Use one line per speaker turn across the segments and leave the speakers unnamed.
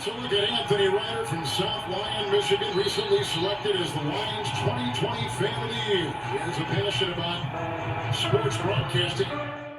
Let's look at Anthony Ryder from South Lyon, Michigan, recently selected as the Lions 2020 Fan of the Year. He has a passion about sports broadcasting.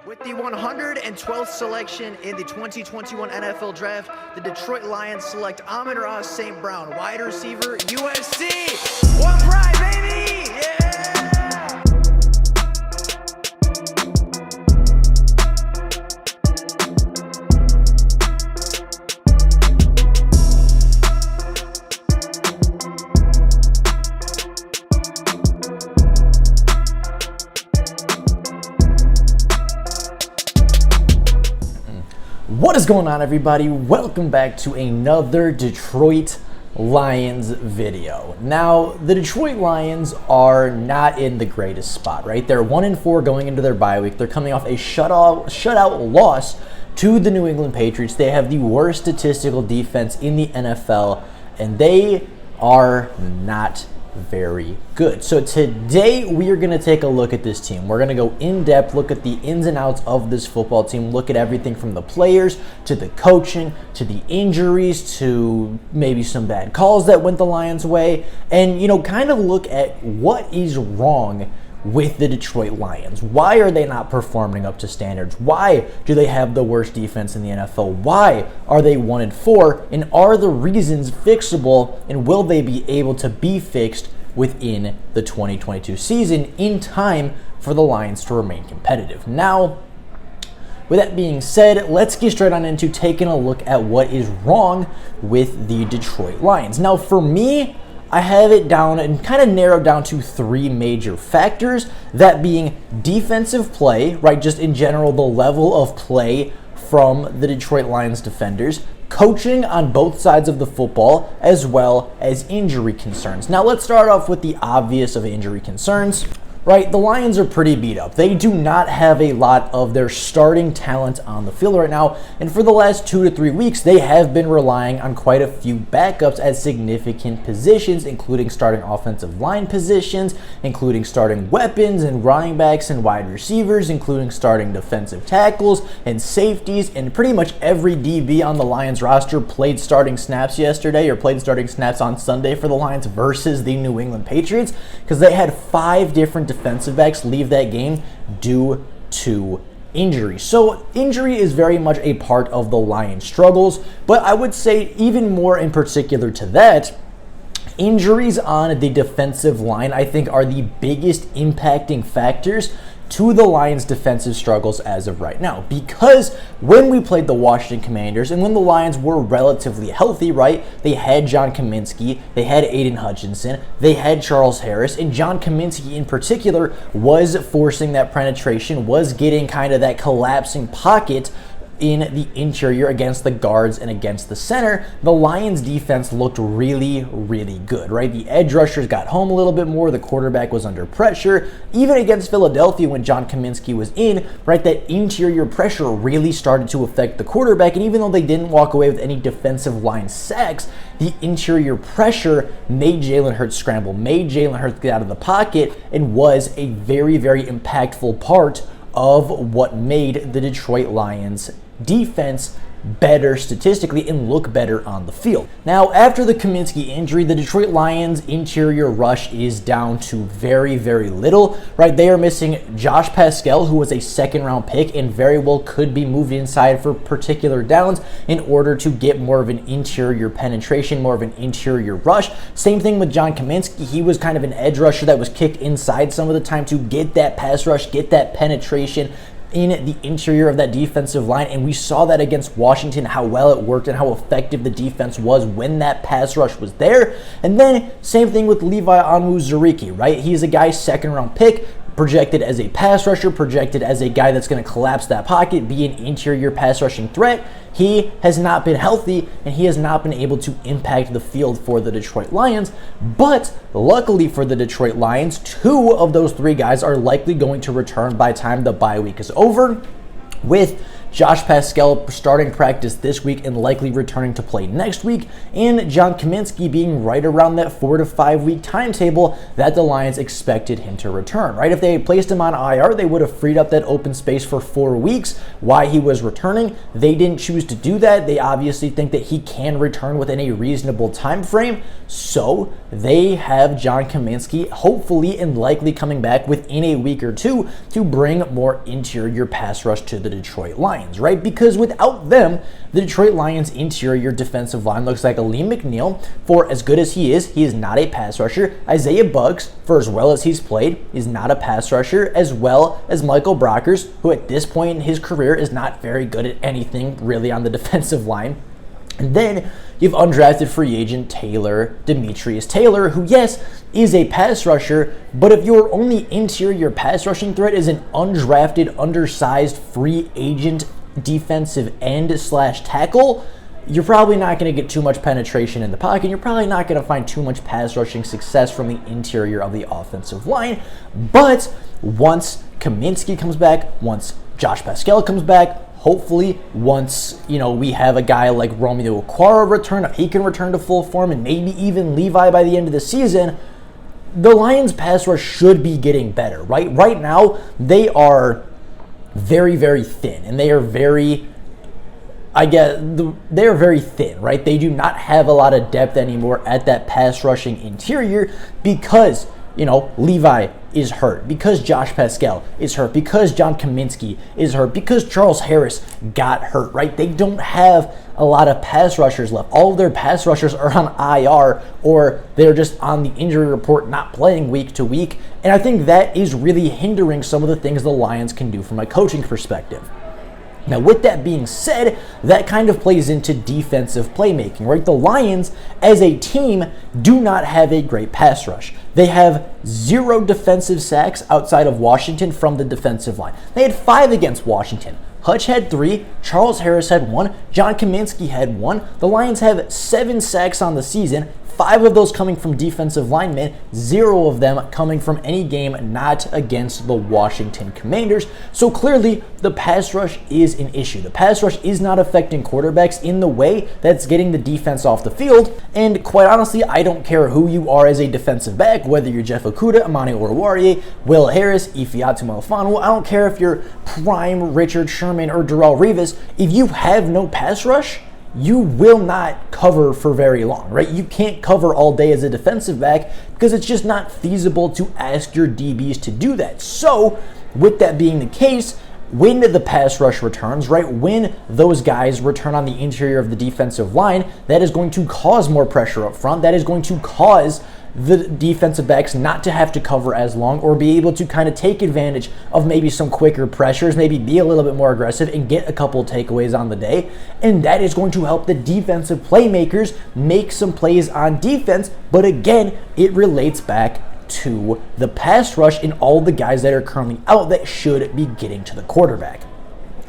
With the 112th selection in the 2021 NFL Draft, the Detroit Lions select Amon-Ra St. Brown, wide receiver, USC. One pride, baby! Yeah!
What is going on, everybody? Welcome back to another Detroit Lions video. Now, the Detroit Lions are not in the greatest spot, right? They're 1-4 going into their bye week. They're coming off a shutout loss to the New England Patriots. They have the worst statistical defense in the NFL, and they are not very good. So today we are going to take a look at this team. We're going to go in depth, look at the ins and outs of this football team, look at everything from the players to the coaching to the injuries to maybe some bad calls that went the Lions' way, and kind of look at what is wrong with the Detroit Lions. Why are they not performing up to standards? Why do they have the worst defense in the NFL? Why are they 1-4? And are the reasons fixable? And will they be able to be fixed within the 2022 season in time for the Lions to remain competitive? Now, with that being said, let's get straight on into taking a look at what is wrong with the Detroit Lions. Now, for me, I have it down and kind of narrowed down to three major factors, that being defensive play, right? Just in general, the level of play from the Detroit Lions defenders, coaching on both sides of the football, as well as injury concerns. Now, let's start off with the obvious of injury concerns. Right, the Lions are pretty beat up. They do not have a lot of their starting talent on the field right now, and for the last 2 to 3 weeks, they have been relying on quite a few backups at significant positions, including starting offensive line positions, including starting weapons and running backs and wide receivers, including starting defensive tackles and safeties, and pretty much every DB on the Lions roster played starting snaps yesterday or played starting snaps on Sunday for the Lions versus the New England Patriots, because they had 5 different defensive backs leave that game due to injury. So injury is very much a part of the Lions' struggles, but I would say even more in particular to that, injuries on the defensive line I think are the biggest impacting factors to the Lions' defensive struggles as of right now. Because when we played the Washington Commanders and when the Lions were relatively healthy, right, they had John Kaminsky, they had Aiden Hutchinson, they had Charles Harris, and John Kaminsky in particular was forcing that penetration, was getting kind of that collapsing pocket in the interior against the guards and against the center. The Lions defense looked really, really good, right? The edge rushers got home a little bit more. The quarterback was under pressure. Even against Philadelphia when John Kaminsky was in, right, that interior pressure really started to affect the quarterback. And even though they didn't walk away with any defensive line sacks, the interior pressure made Jalen Hurts scramble, made Jalen Hurts get out of the pocket, and was a very, very impactful part of what made the Detroit Lions defense better statistically and look better on the field. Now, after the Kaminsky injury, the Detroit Lions interior rush is down to very, very little, right? They are missing Josh Pascal, who was a second-round pick and very well could be moved inside for particular downs in order to get more of an interior penetration, more of an interior rush. Same thing with John Kaminsky. He was kind of an edge rusher that was kicked inside some of the time to get that pass rush, get that penetration in the interior of that defensive line, and we saw that against Washington, how well it worked and how effective the defense was when that pass rush was there. And then same thing with Levi Onwuzurike, right? He's a guy second-round pick, projected as a pass rusher, projected as a guy that's going to collapse that pocket, be an interior pass rushing threat. He has not been healthy, and he has not been able to impact the field for the Detroit Lions. But luckily for the Detroit Lions, 2 of those 3 guys are likely going to return by the time the bye week is over, with Josh Paschal starting practice this week and likely returning to play next week, and John Kaminsky being right around that 4 to 5 week timetable that the Lions expected him to return, right? If they had placed him on IR, they would have freed up that open space for 4 weeks while he was returning. They didn't choose to do that. They obviously think that he can return within a reasonable time frame, so they have John Kaminsky hopefully and likely coming back within a week or two to bring more interior pass rush to the Detroit Lions, right? Because without them, the Detroit Lions interior defensive line looks like Aleem McNeil. For as good as he is not a pass rusher. Isaiah Buggs, for as well as he's played, is not a pass rusher, as well as Michael Brockers, who at this point in his career is not very good at anything really on the defensive line. And then you have undrafted free agent Demetrius Taylor, who, yes, is a pass rusher, but if your only interior pass rushing threat is an undrafted, undersized free agent defensive end / tackle, you're probably not going to get too much penetration in the pocket. You're probably not going to find too much pass rushing success from the interior of the offensive line. But once Kaminsky comes back, once Josh Paschal comes back, hopefully, once we have a guy like Romeo Okwara return, if he can return to full form, and maybe even Levi by the end of the season, the Lions' pass rush should be getting better, right? Right now, they are very, very thin, and they are very thin, right? They do not have a lot of depth anymore at that pass rushing interior because Levi is hurt, because Josh Paschal is hurt, because John Kaminsky is hurt, because Charles Harris got hurt, right? They don't have a lot of pass rushers left. All of their pass rushers are on IR, or they're just on the injury report, not playing week to week. And I think that is really hindering some of the things the Lions can do from a coaching perspective. Now, with that being said, that kind of plays into defensive playmaking, right? The Lions, as a team, do not have a great pass rush. They have 0 defensive sacks outside of Washington from the defensive line. They had 5 against Washington. Hutch had 3, Charles Harris had 1, John Kaminsky had 1. The Lions have 7 sacks on the season, 5 of those coming from defensive linemen, 0 of them coming from any game not against the Washington Commanders. So clearly, the pass rush is an issue. The pass rush is not affecting quarterbacks in the way that's getting the defense off the field. And quite honestly, I don't care who you are as a defensive back, whether you're Jeff Okudah, Amani Oruwariye, Will Harris, Ifeatu Melifonwu. I don't care if you're prime Richard Sherman or Darrelle Revis. If you have no pass rush, you will not cover for very long, right? You can't cover all day as a defensive back because it's just not feasible to ask your DBs to do that. So, with that being the case, when the pass rush returns, right, when those guys return on the interior of the defensive line, that is going to cause more pressure up front. That is going to cause the defensive backs not to have to cover as long, or be able to kind of take advantage of maybe some quicker pressures, maybe be a little bit more aggressive and get a couple takeaways on the day. And that is going to help the defensive playmakers make some plays on defense. But again, it relates back to the pass rush and all the guys that are currently out that should be getting to the quarterback.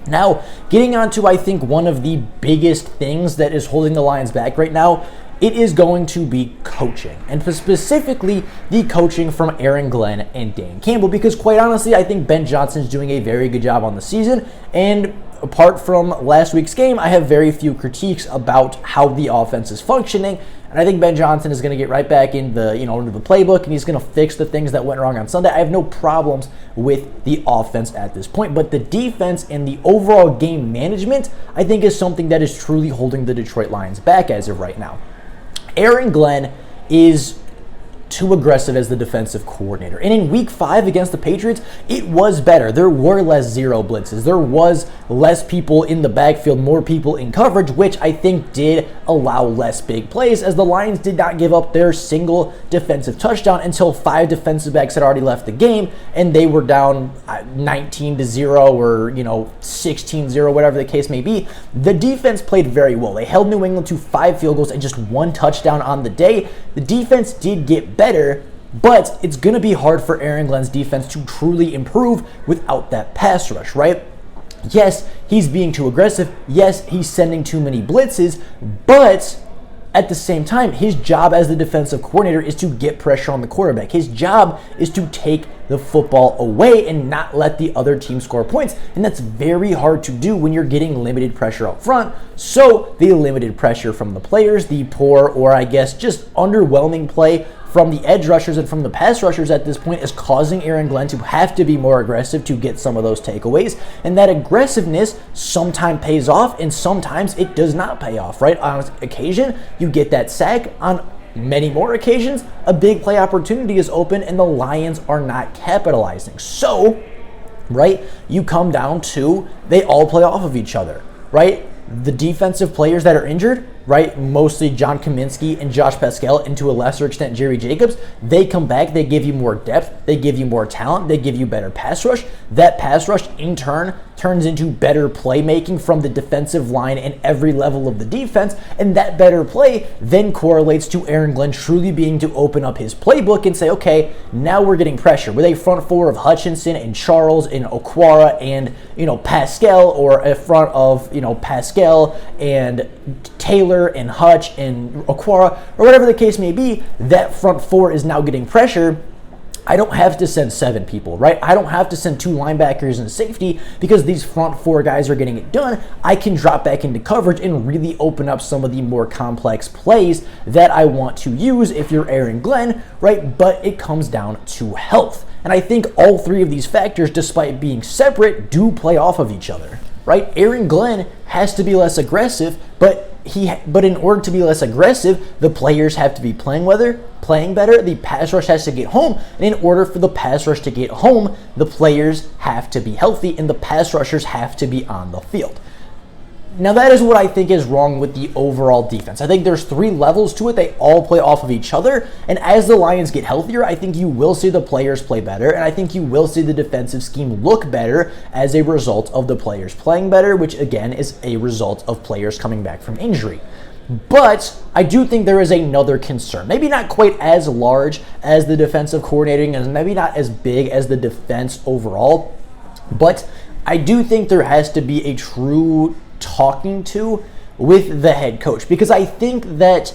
Now, getting on to, I think, one of the biggest things that is holding the Lions back right now, it is going to be coaching, and specifically the coaching from Aaron Glenn and Dan Campbell, because quite honestly, I think Ben Johnson's doing a very good job on the season, and apart from last week's game, I have very few critiques about how the offense is functioning, and I think Ben Johnson is going to get right back in the, into the playbook, and he's going to fix the things that went wrong on Sunday. I have no problems with the offense at this point, but the defense and the overall game management, I think, is something that is truly holding the Detroit Lions back as of right now. Aaron Glenn is too aggressive as the defensive coordinator. And in week 5 against the Patriots, it was better. There were less zero blitzes. There was less people in the backfield, more people in coverage, which I think did allow less big plays, as the Lions did not give up their single defensive touchdown until 5 defensive backs had already left the game, and they were down 19-0 or 16-0, whatever the case may be. The defense played very well. They held New England to 5 field goals and just 1 touchdown on the day. The defense did get better, but it's going to be hard for Aaron Glenn's defense to truly improve without that pass rush, right? Yes, he's being too aggressive. Yes, he's sending too many blitzes, but at the same time, his job as the defensive coordinator is to get pressure on the quarterback. His job is to take the football away and not let the other team score points. And that's very hard to do when you're getting limited pressure up front. So the limited pressure from the players, the poor, or I guess just underwhelming play from the edge rushers and from the pass rushers at this point is causing Aaron Glenn to have to be more aggressive to get some of those takeaways. And that aggressiveness sometimes pays off and sometimes it does not pay off, right? On occasion, you get that sack. On many more occasions, a big play opportunity is open and the Lions are not capitalizing. So, right, you come down to they all play off of each other, right? The defensive players that are injured, right, mostly John Kaminsky and Josh Pascal, and to a lesser extent Jerry Jacobs, they come back, they give you more depth, they give you more talent, they give you better pass rush. That pass rush in turn turns into better playmaking from the defensive line and every level of the defense, and that better play then correlates to Aaron Glenn truly being to open up his playbook and say, okay, now we're getting pressure with a front four of Hutchinson and Charles and Okwara and, Pascal, or a front of, Pascal and Taylor and Hutch and Okwara, or whatever the case may be. That front four is now getting pressure. I don't have to send 7 people, right? I don't have to send 2 linebackers and safety because these front 4 guys are getting it done. I can drop back into coverage and really open up some of the more complex plays that I want to use if you're Aaron Glenn, right? But it comes down to health. And I think all 3 of these factors, despite being separate, do play off of each other, right? Aaron Glenn has to be less aggressive, but in order to be less aggressive, the players have to be playing better, the pass rush has to get home, and in order for the pass rush to get home, the players have to be healthy and the pass rushers have to be on the field. Now that is what I think is wrong with the overall defense. I think there's 3 levels to it. They all play off of each other. And as the Lions get healthier, I think you will see the players play better. And I think you will see the defensive scheme look better as a result of the players playing better, which again is a result of players coming back from injury. But I do think there is another concern. Maybe not quite as large as the defensive coordinating and maybe not as big as the defense overall. But I do think there has to be a true talking to with the head coach, because I think that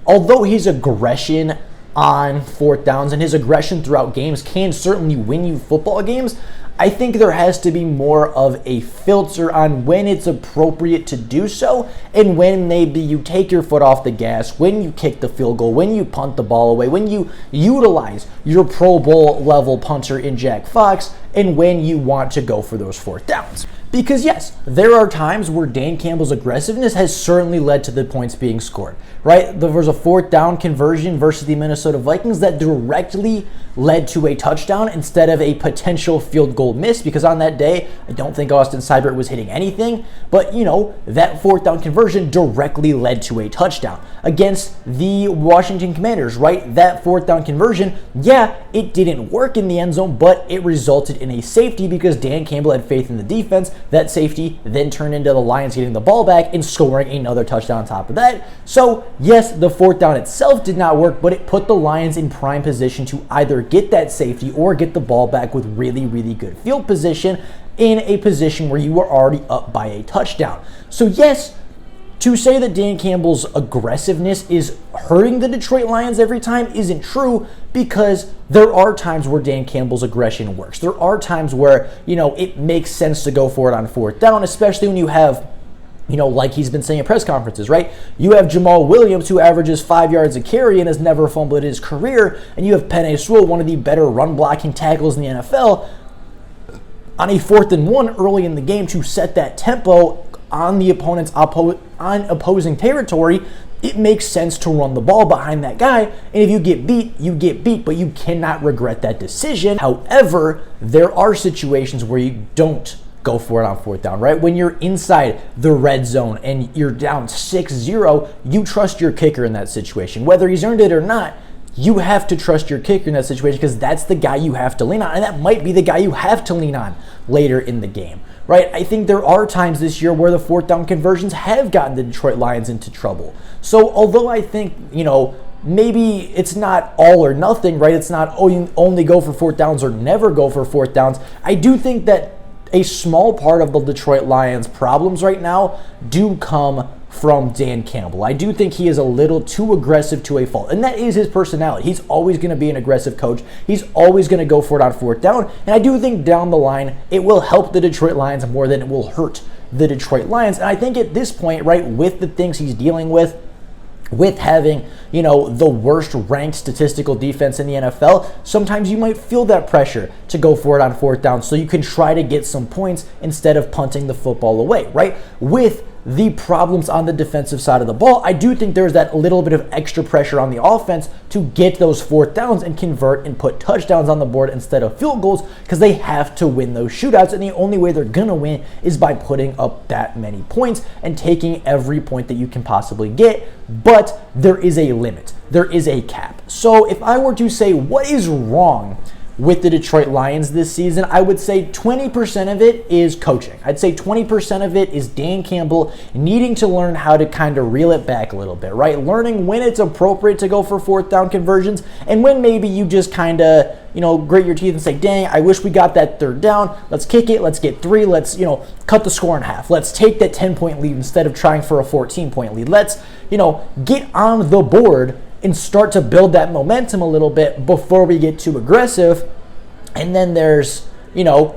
although his aggression on 4th downs and his aggression throughout games can certainly win you football games, I think there has to be more of a filter on when it's appropriate to do so and when maybe you take your foot off the gas, when you kick the field goal, when you punt the ball away, when you utilize your Pro Bowl level punter in Jack Fox, and when you want to go for those 4th downs. Because yes, there are times where Dan Campbell's aggressiveness has certainly led to the points being scored, right? There was a 4th down conversion versus the Minnesota Vikings that directly led to a touchdown instead of a potential field goal miss, because on that day, I don't think Austin Seibert was hitting anything, but that 4th down conversion directly led to a touchdown against the Washington Commanders, right? That 4th down conversion, yeah, it didn't work in the end zone, but it resulted in a safety because Dan Campbell had faith in the defense. That safety then turned into the Lions getting the ball back and scoring another touchdown on top of that. So yes, the 4th down itself did not work, but it put the Lions in prime position to either get that safety or get the ball back with really, really good field position in a position where you were already up by a touchdown. So yes, to say that Dan Campbell's aggressiveness is hurting the Detroit Lions every time isn't true, because there are times where Dan Campbell's aggression works. There are times where, it makes sense to go for it on 4th down, especially when you have, like he's been saying at press conferences, right? You have Jamal Williams, who averages 5 yards a carry and has never fumbled in his career, and you have Penei Sewell, one of the better run blocking tackles in the NFL, on a 4th and 1 early in the game to set that tempo on the opponent's opposing territory. It makes sense to run the ball behind that guy, and if you get beat, but you cannot regret that decision. However, there are situations where you don't go for it on 4th down, right? When you're inside the red zone and you're down 6-0, you trust your kicker in that situation. Whether he's earned it or not, you have to trust your kicker in that situation because that's the guy you have to lean on, and that might be the guy you have to lean on later in the game, right? I think there are times this year where the 4th down conversions have gotten the Detroit Lions into trouble. So although I think, maybe it's not all or nothing, right? It's not, you only go for 4th downs or never go for 4th downs. I do think that a small part of the Detroit Lions' problems right now do come from Dan Campbell. I do think he is a little too aggressive to a fault, and that is his personality. He's always going to be an aggressive coach. He's always going to go for it on fourth down, and I do think down the line it will help the Detroit Lions more than it will hurt the Detroit Lions. And I think at this point, right, with the things he's dealing with having, the worst ranked statistical defense in the NFL, sometimes you might feel that pressure to go for it on fourth down so you can try to get some points instead of punting the football away, right? With the problems on the defensive side of the ball, I do think there's that little bit of extra pressure on the offense to get those fourth downs and convert and put touchdowns on the board instead of field goals, because they have to win those shootouts, and the only way they're gonna win is by putting up that many points and taking every point that you can possibly get. But there is a limit, there is a cap. So if I were to say what is wrong with the Detroit Lions this season, I would say 20% of it is coaching. I'd say 20% of it is Dan Campbell needing to learn how to kind of reel it back a little bit, right? Learning when it's appropriate to go for fourth down conversions and when maybe you just kind of, grit your teeth and say, dang, I wish we got that third down. Let's kick it. Let's get 3. Let's, cut the score in half. Let's take that 10-point lead instead of trying for a 14-point lead. Let's, get on the board and start to build that momentum a little bit before we get too aggressive. And then there's,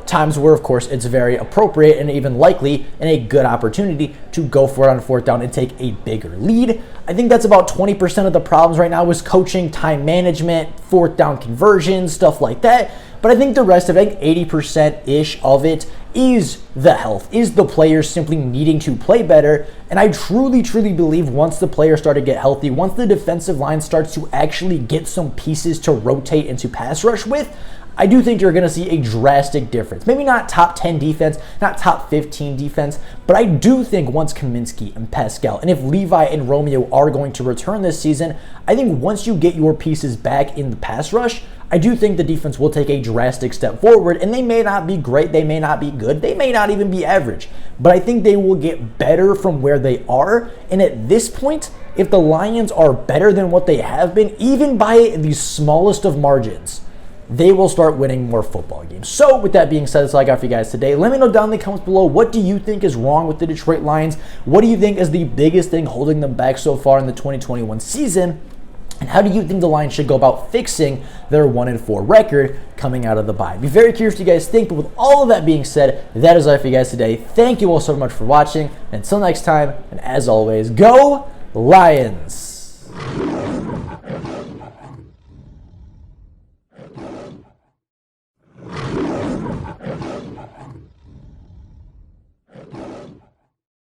times where, of course, it's very appropriate and even likely and a good opportunity to go for it on fourth down and take a bigger lead. I think that's about 20% of the problems right now is coaching, time management, fourth down conversions, stuff like that. But I think the rest of it, 80%-ish of it, is the health, is the players simply needing to play better. And I truly, truly believe once the players start to get healthy, once the defensive line starts to actually get some pieces to rotate into pass rush with, I do think you're going to see a drastic difference. Maybe not top 10 defense, not top 15 defense, but I do think once Kaminsky and Pascal, and if Levi and Romeo are going to return this season, I think once you get your pieces back in the pass rush, I do think the defense will take a drastic step forward, and they may not be great, they may not be good, they may not even be average, but I think they will get better from where they are. And at this point, if the Lions are better than what they have been, even by the smallest of margins, they will start winning more football games. So with that being said, that's all I got for you guys today. Let me know down in the comments below, what do you think is wrong with the Detroit Lions? What do you think is the biggest thing holding them back so far in the 2021 season? And how do you think the Lions should go about fixing their 1-4 record coming out of the bye? Be very curious what you guys think, but with all of that being said, that is all for you guys today. Thank you all so much for watching. And until next time, and as always, go Lions!